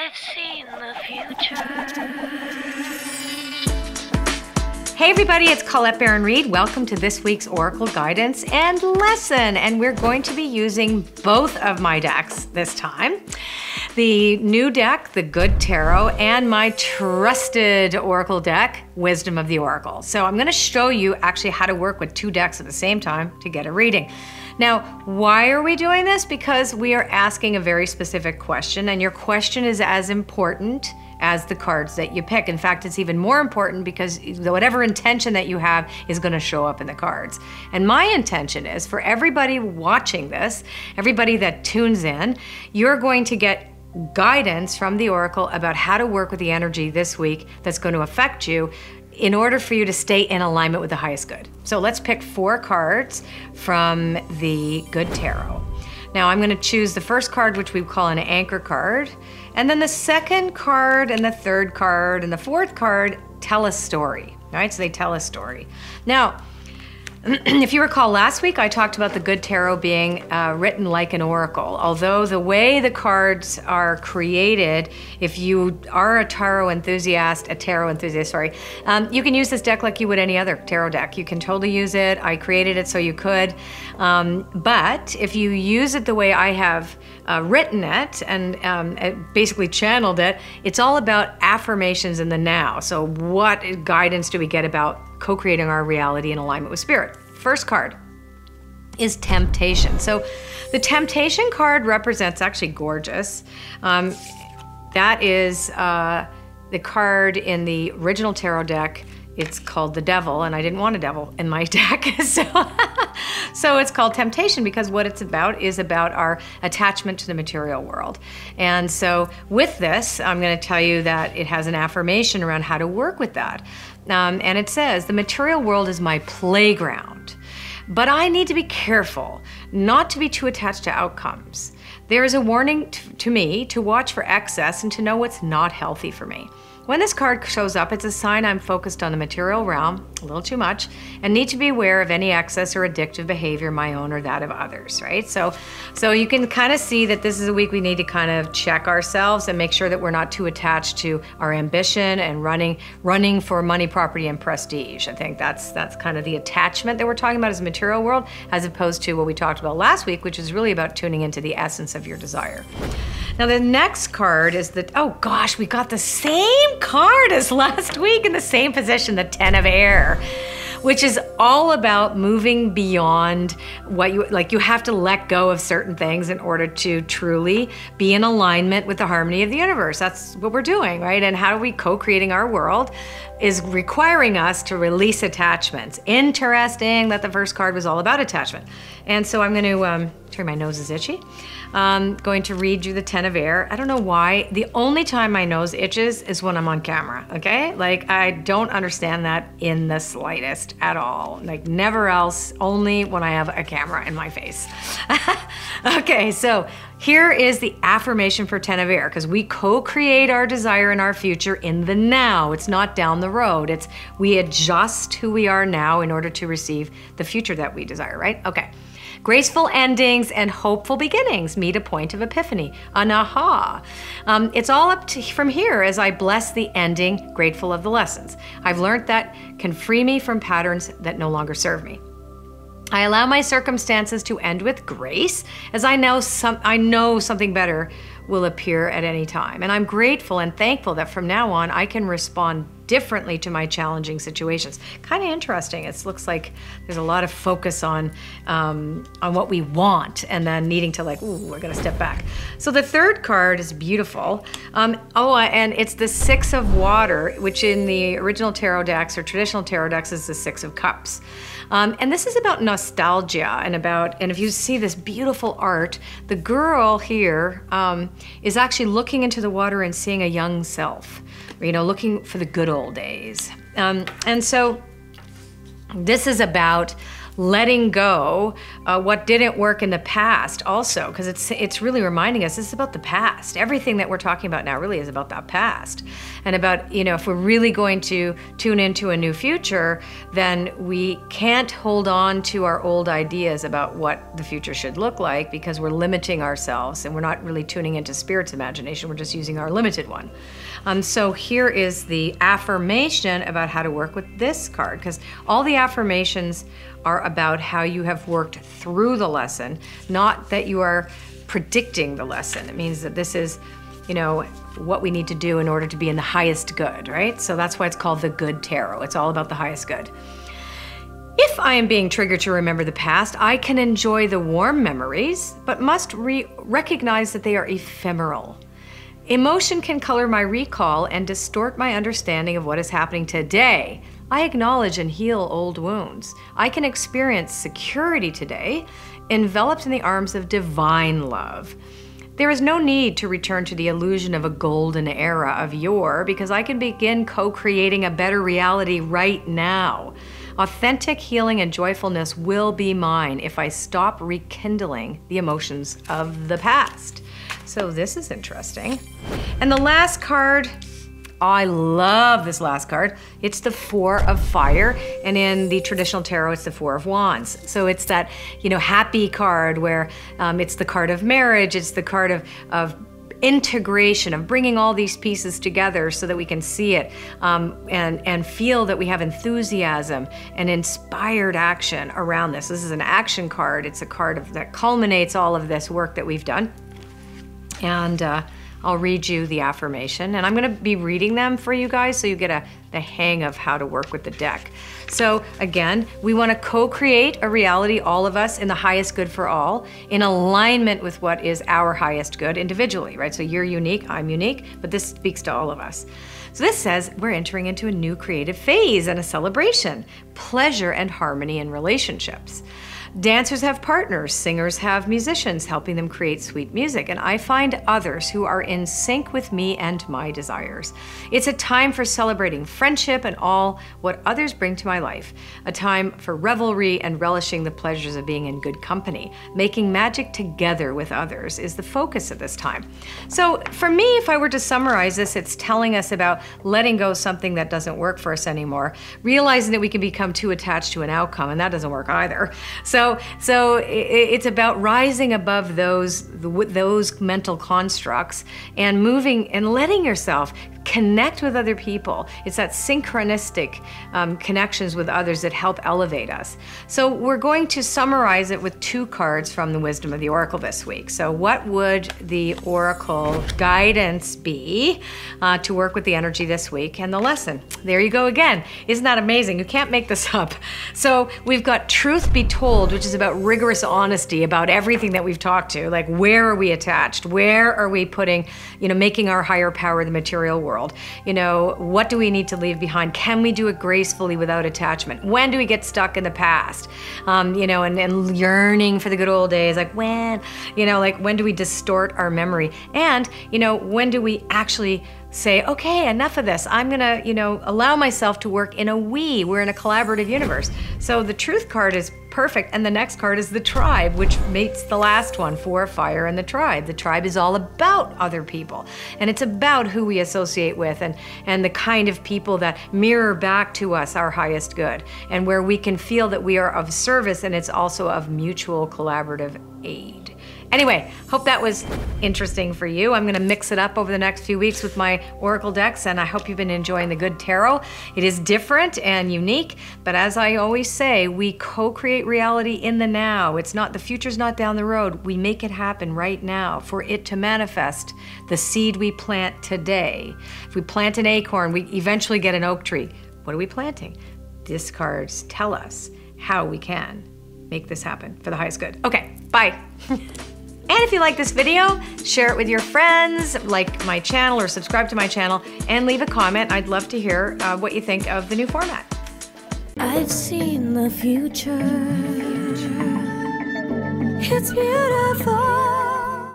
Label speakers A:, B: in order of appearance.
A: I've seen the future.
B: Hey everybody, it's Colette Baron-Reid. Welcome to this week's Oracle Guidance and Lesson. And we're going to be using both of my decks this time. The new deck, the Good Tarot, and my trusted Oracle deck, Wisdom of the Oracle. So I'm gonna show you actually how to work with two decks at the same time to get a reading. Now, why are we doing this? Because we are asking a very specific question, and your question is as important as the cards that you pick. In fact, it's even more important because whatever intention that you have is going to show up in the cards. And my intention is for everybody watching this, everybody that tunes in, you're going to get guidance from the Oracle about how to work with the energy this week that's going to affect you in order for you to stay in alignment with the highest good. So let's pick 4 cards from the Good Tarot. Now I'm going to choose the first card, which we call an anchor card, and then the second card and the third card and the fourth card tell a story, right? So they tell a story. Now, if you recall last week, I talked about the Good Tarot being written like an oracle. Although the way the cards are created, if you are a tarot enthusiast, you can use this deck like you would any other tarot deck. You can totally use it. I created it so you could. But if you use it the way I have written it and basically channeled it, it's all about affirmations in the now. So what guidance do we get about co-creating our reality in alignment with spirit? First card is temptation. So the temptation card represents, actually gorgeous, that is the card in the original tarot deck. It's called the devil, and I didn't want a devil in my deck. So it's called temptation because what it's about is about our attachment to the material world. And so with this, I'm going to tell you that it has an affirmation around how to work with that. And it says, the material world is my playground, but I need to be careful not to be too attached to outcomes. There is a warning to me to watch for excess and to know what's not healthy for me. When this card shows up, it's a sign I'm focused on the material realm, a little too much, and need to be aware of any excess or addictive behavior, my own or that of others, right? So you can kind of see that this is a week we need to kind of check ourselves and make sure that we're not too attached to our ambition and running for money, property, and prestige. I think that's kind of the attachment that we're talking about as a material world, as opposed to what we talked about last week, which is really about tuning into the essence of your desire. Now the next card is oh gosh, we got the same card as last week in the same position, the 10 of Air, which is all about moving beyond what you have to let go of certain things in order to truly be in alignment with the harmony of the universe. That's what we're doing, right? And how are we co-creating our world is requiring us to release attachments. Interesting that the first card was all about attachment. And so I'm going to, sorry, my nose is itchy. Going to read you the 10 of Air. I don't know why. The only time my nose itches is when I'm on camera, okay? Like, I don't understand that in the slightest at all. Like, never else, only when I have a camera in my face. Okay, so here is the affirmation for 10 of Air, because we co-create our desire and our future in the now. It's not down the road. It's we adjust who we are now in order to receive the future that we desire, right? Okay. Graceful endings and hopeful beginnings meet a point of epiphany, an aha. It's all up to from here as I bless the ending, grateful of the lessons I've learned that can free me from patterns that no longer serve me. I allow my circumstances to end with grace, as I know something better will appear at any time. And I'm grateful and thankful that from now on I can respond differently to my challenging situations. Kind of interesting. It looks like there's a lot of focus on what we want and then needing to we're gonna step back. So the third card is beautiful. And it's the 6 of Water, which in the original tarot decks or traditional tarot decks is the 6 of Cups. And this is about nostalgia and if you see this beautiful art, the girl here is actually looking into the water and seeing a young self, looking for the good old days. And so this is about letting go what didn't work in the past also, because it's really reminding us this is about the past. Everything that we're talking about now really is about that past. And about, if we're really going to tune into a new future, then we can't hold on to our old ideas about what the future should look like, because we're limiting ourselves and we're not really tuning into Spirit's imagination. We're just using our limited one. So here is the affirmation about how to work with this card, because all the affirmations are about how you have worked through the lesson, not that you are predicting the lesson. It means that this is, what we need to do in order to be in the highest good, right? So that's why it's called the Good Tarot. It's all about the highest good. If I am being triggered to remember the past, I can enjoy the warm memories, but must recognize that they are ephemeral. Emotion can color my recall and distort my understanding of what is happening today. I acknowledge and heal old wounds. I can experience security today, enveloped in the arms of divine love. There is no need to return to the illusion of a golden era of yore, because I can begin co-creating a better reality right now. Authentic healing and joyfulness will be mine if I stop rekindling the emotions of the past. So this is interesting. And the last card, I love this last card. It's the Four of Fire, and in the traditional tarot, it's the Four of Wands. So it's that, happy card where it's the card of marriage, it's the card of integration, of bringing all these pieces together so that we can see it and feel that we have enthusiasm and inspired action around this. This is an action card. It's a card that culminates all of this work that we've done. And I'll read you the affirmation, and I'm going to be reading them for you guys so you get the hang of how to work with the deck. So again, we want to co-create a reality, all of us, in the highest good for all, in alignment with what is our highest good individually, right? So you're unique, I'm unique, but this speaks to all of us. So this says we're entering into a new creative phase and a celebration, pleasure and harmony in relationships. Dancers have partners, singers have musicians helping them create sweet music, and I find others who are in sync with me and my desires. It's a time for celebrating friendship and all what others bring to my life, a time for revelry and relishing the pleasures of being in good company. Making magic together with others is the focus of this time. So for me, if I were to summarize this, it's telling us about letting go of something that doesn't work for us anymore, realizing that we can become too attached to an outcome, and that doesn't work either. So it's about rising above those mental constructs and moving and letting yourself connect with other people. It's that synchronistic connections with others that help elevate us. So we're going to summarize it with two cards from the Wisdom of the Oracle this week. So what would the Oracle guidance be to work with the energy this week, and the lesson? There you go again. Isn't that amazing? You can't make this up. So we've got Truth Be Told, which is about rigorous honesty about everything that we've talked to. Like, where are we attached? Where are we putting, making our higher power the material world? What do we need to leave behind? Can we do it gracefully without attachment? When do we get stuck in the past? And yearning for the good old days, like when do we distort our memory? And, when do we actually say, okay, enough of this. I'm gonna, allow myself to work in a we. We're in a collaborative universe. So the Truth card is perfect, and the next card is the Tribe, which mates the last one, Four of Fire and the Tribe. The Tribe is all about other people, and it's about who we associate with and the kind of people that mirror back to us our highest good, and where we can feel that we are of service, and it's also of mutual collaborative aid. Anyway, hope that was interesting for you. I'm gonna mix it up over the next few weeks with my Oracle decks, and I hope you've been enjoying the Good Tarot. It is different and unique, but as I always say, we co-create reality in the now. It's not, the future's not down the road. We make it happen right now for it to manifest the seed we plant today. If we plant an acorn, we eventually get an oak tree. What are we planting? These cards tell us how we can make this happen for the highest good. Okay, bye. And if you like this video, share it with your friends, like my channel or subscribe to my channel, and leave a comment. I'd love to hear what you think of the new format.
A: I've seen the future. It's beautiful.